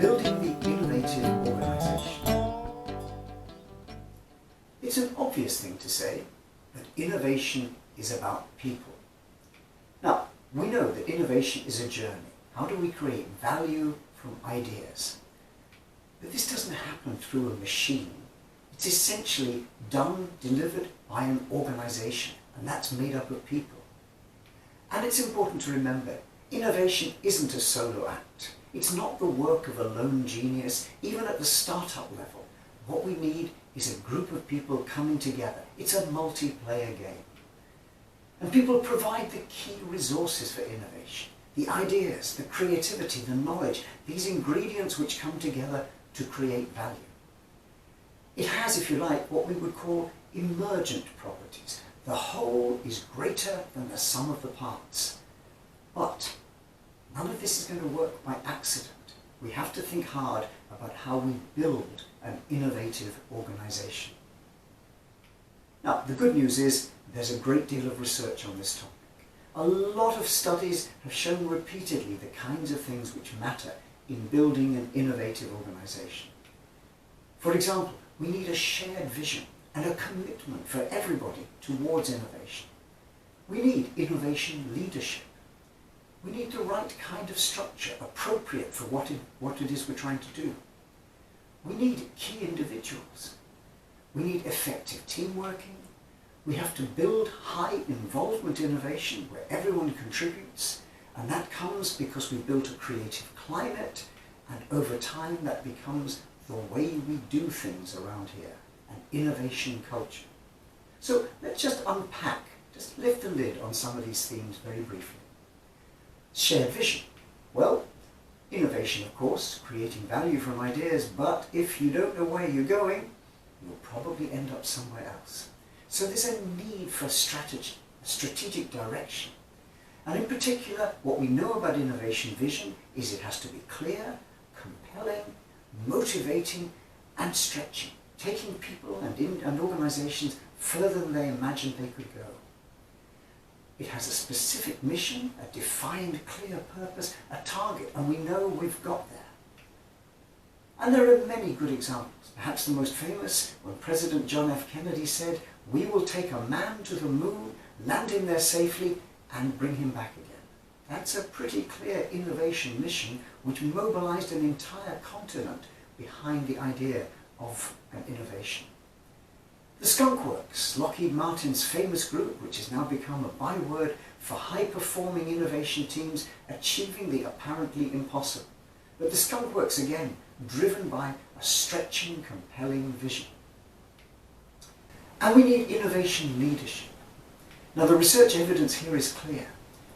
building the innovative organization. It's an obvious thing to say that innovation is about people. Now, we know that innovation is a journey. How do we create value from ideas? But this doesn't happen through a machine. It's essentially delivered by an organization, and that's made up of people. And it's important to remember, innovation isn't a solo act. It's not the work of a lone genius, even at the startup level. What we need is a group of people coming together. It's a multiplayer game. And people provide the key resources for innovation. The ideas, the creativity, the knowledge, these ingredients which come together to create value. It has, if you like, what we would call emergent properties. The whole is greater than the sum of the parts. But none of this is going to work by accident. We have to think hard about how we build an innovative organization. Now, the good news is there's a great deal of research on this topic. A lot of studies have shown repeatedly the kinds of things which matter in building an innovative organization. For example, we need a shared vision and a commitment for everybody towards innovation. We need innovation leadership. We need the right kind of structure appropriate for what it is we're trying to do. We need key individuals. We need effective team working. We have to build high involvement innovation where everyone contributes, and that comes because we built a creative climate, and over time that becomes the way we do things around here, an innovation culture. So let's just unpack, just lift the lid on some of these themes very briefly. Shared vision. Well, innovation, of course, creating value from ideas, but if you don't know where you're going, you'll probably end up somewhere else. So there's a need for strategy, a strategic direction. And in particular, what we know about innovation vision is it has to be clear, compelling, motivating, and stretching, taking people and organizations further than they imagined they could go. It has a specific mission, a defined, clear purpose, a target, and we know we've got there. And there are many good examples. Perhaps the most famous, when President John F. Kennedy said, "We will take a man to the moon, land him there safely, and bring him back again." That's a pretty clear innovation mission which mobilized an entire continent behind the idea of an innovation. The Skunk Works, Lockheed Martin's famous group, which has now become a byword for high-performing innovation teams achieving the apparently impossible. But the Skunk Works, again, driven by a stretching, compelling vision. And we need innovation leadership. Now, the research evidence here is clear.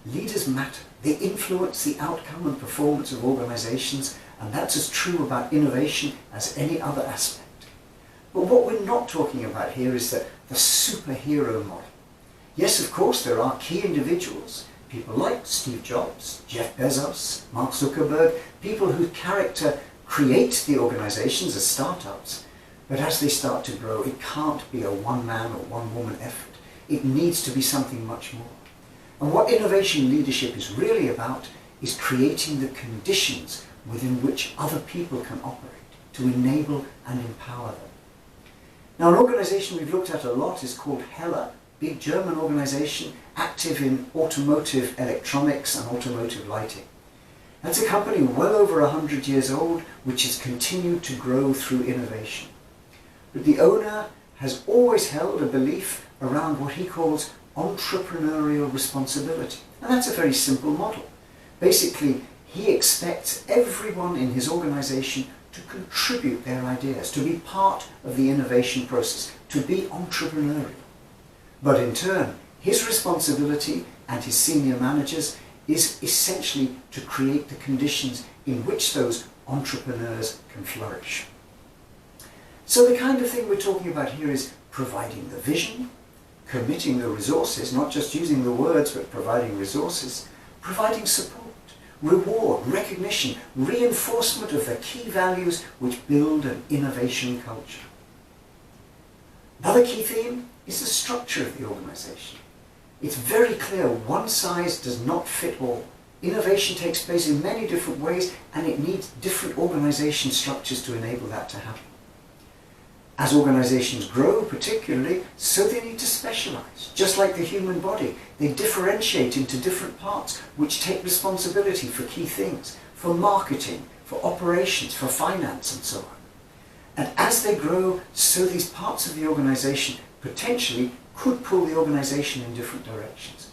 Leaders matter. They influence the outcome and performance of organizations, and that's as true about innovation as any other aspect. But what we're not talking about here is the superhero model. Yes, of course, there are key individuals, people like Steve Jobs, Jeff Bezos, Mark Zuckerberg, people whose character create the organizations as startups, but as they start to grow, it can't be a one-man or one-woman effort. It needs to be something much more. And what innovation leadership is really about is creating the conditions within which other people can operate, to enable and empower them. Now, an organization we've looked at a lot is called Hella, big German organization active in automotive electronics and automotive lighting. That's a company well over 100 years old, which has continued to grow through innovation. But the owner has always held a belief around what he calls entrepreneurial responsibility. And that's a very simple model. Basically, he expects everyone in his organization to contribute their ideas, to be part of the innovation process, to be entrepreneurial. But in turn, his responsibility and his senior managers is essentially to create the conditions in which those entrepreneurs can flourish. So the kind of thing we're talking about here is providing the vision, committing the resources, not just using the words, but providing resources, providing support, reward, recognition, reinforcement of the key values which build an innovation culture. Another key theme is the structure of the organization. It's very clear one size does not fit all. Innovation takes place in many different ways, and it needs different organization structures to enable that to happen. As organizations grow particularly, so they need to specialize. Just like the human body, they differentiate into different parts which take responsibility for key things, for marketing, for operations, for finance, and so on. And as they grow, so these parts of the organization potentially could pull the organization in different directions.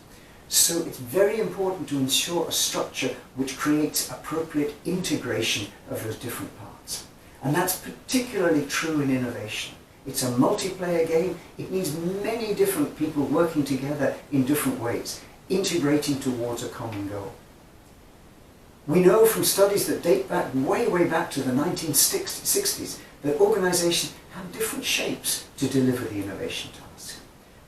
So it's very important to ensure a structure which creates appropriate integration of those different parts. And that's particularly true in innovation. It's a multiplayer game. It needs many different people working together in different ways, integrating towards a common goal. We know from studies that date back way back to the 1960s that organizations have different shapes to deliver the innovation task.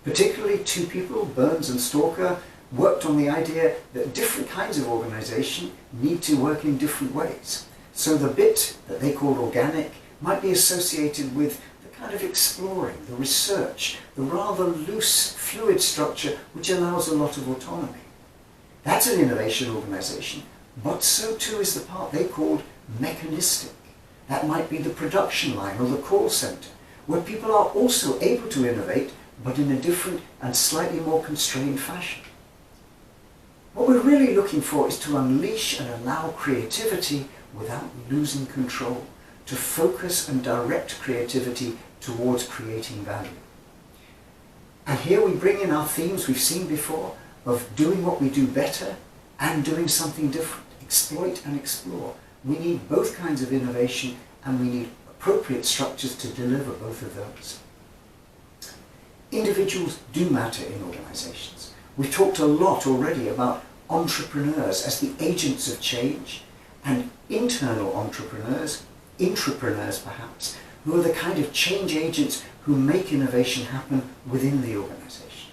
Particularly two people, Burns and Stalker, worked on the idea that different kinds of organization need to work in different ways. So the bit that they called organic might be associated with the kind of exploring, the research, the rather loose, fluid structure which allows a lot of autonomy. That's an innovation organization, but so too is the part they called mechanistic. That might be the production line or the call center, where people are also able to innovate, but in a different and slightly more constrained fashion. What we're really looking for is to unleash and allow creativity without losing control, to focus and direct creativity towards creating value. And here we bring in our themes we've seen before of doing what we do better and doing something different, exploit and explore. We need both kinds of innovation, and we need appropriate structures to deliver both of those. Individuals do matter in organizations. We've talked a lot already about entrepreneurs as the agents of change, and internal entrepreneurs, intrapreneurs perhaps, who are the kind of change agents who make innovation happen within the organization.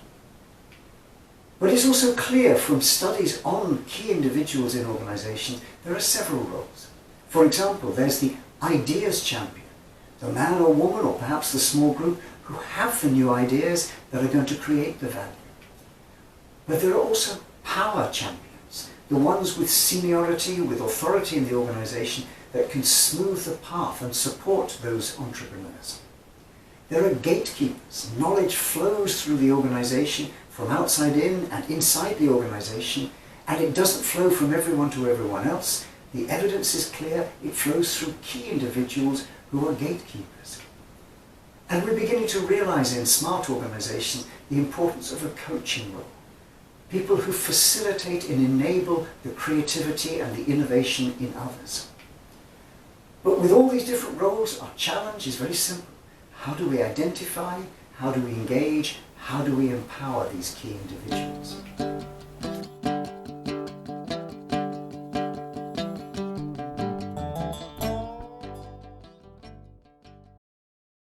But it's also clear from studies on key individuals in organizations there are several roles. For example, there's the ideas champion, the man or woman or perhaps the small group who have the new ideas that are going to create the value. But there are also power champions, the ones with seniority, with authority in the organization that can smooth the path and support those entrepreneurs. There are gatekeepers. Knowledge flows through the organization from outside in and inside the organization, and it doesn't flow from everyone to everyone else. The evidence is clear. It flows through key individuals who are gatekeepers. And we're beginning to realize in smart organization the importance of a coaching role. People who facilitate and enable the creativity and the innovation in others. But with all these different roles, our challenge is very simple. How do we identify? How do we engage? How do we empower these key individuals?